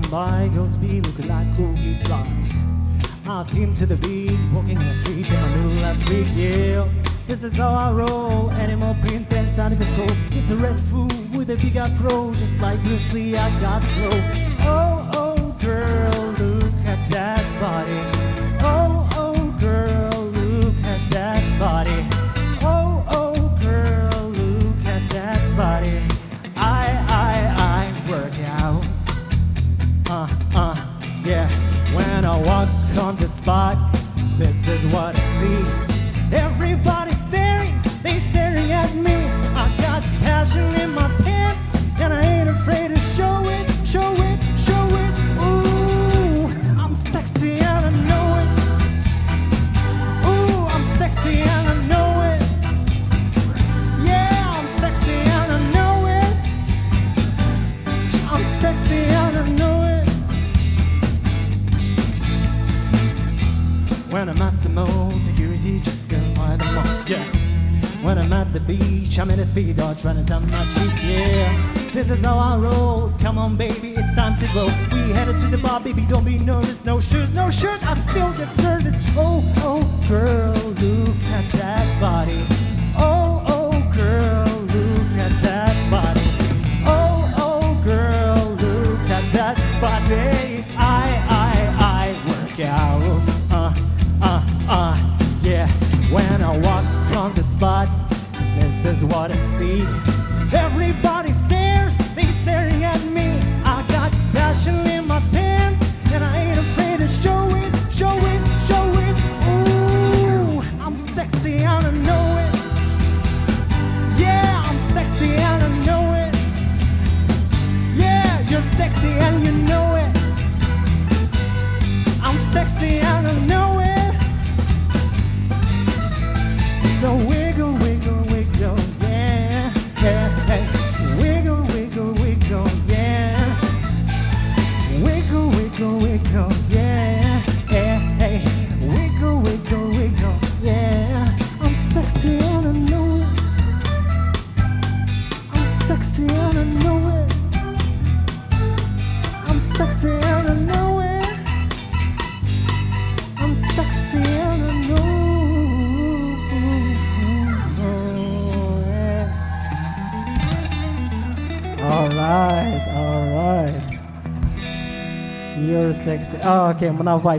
by, girls be looking like cookies fly. I beam to the beat, walking in the street in my new left freak, yeah. This is how I roll, animal print pants out of control. It's a red fool with a big afro, just like Bruce Lee, I got flow. Oh, oh, girl, look at that body. Oh, oh, girl, look at that body. Oh, oh, girl, look at that body. I work out. Yeah. When I walk on the spot, this is what I see. Everybody's staring, they staring at me. I got passion in my pants, and I ain't afraid to show it, show it, show it. Ooh, I'm sexy and I know it. Ooh, I'm sexy and I know it. Yeah, I'm sexy and I know it. I'm sexy and I know it. When I'm at the mall, security just can't find them off, yeah. When I'm at the beach, I'm in a speed dart trying to tan my cheeks, yeah. This is how I roll, come on baby, it's time to go. We headed to the bar, baby, don't be nervous. No shoes, no shirt, I still get service. Oh, oh, girl, look at that body. Oh, oh, girl, look at that body. Oh, oh, girl, look at that body. I work out. Yeah, when I walk on the spot, this is what I see. Everybody stares, they staring at me. I got passion in my pants, and I ain't afraid to show it, show it, show it. Ooh, I'm sexy and I know it. Yeah, I'm sexy and I know it. Yeah, you're sexy and you know it. I'm sexy and I know it. So wiggle, wiggle, wiggle, yeah, yeah, hey. Wiggle, wiggle, wiggle, yeah. Wiggle, wiggle, wiggle, yeah, yeah, hey. Wiggle, wiggle, wiggle, yeah. I'm sexy and I know it. I'm sexy and I know it. I'm sexy and I know it. I'm sexy and I know it. All right. You're sexy. Oh, okay, I'm gonna vibe.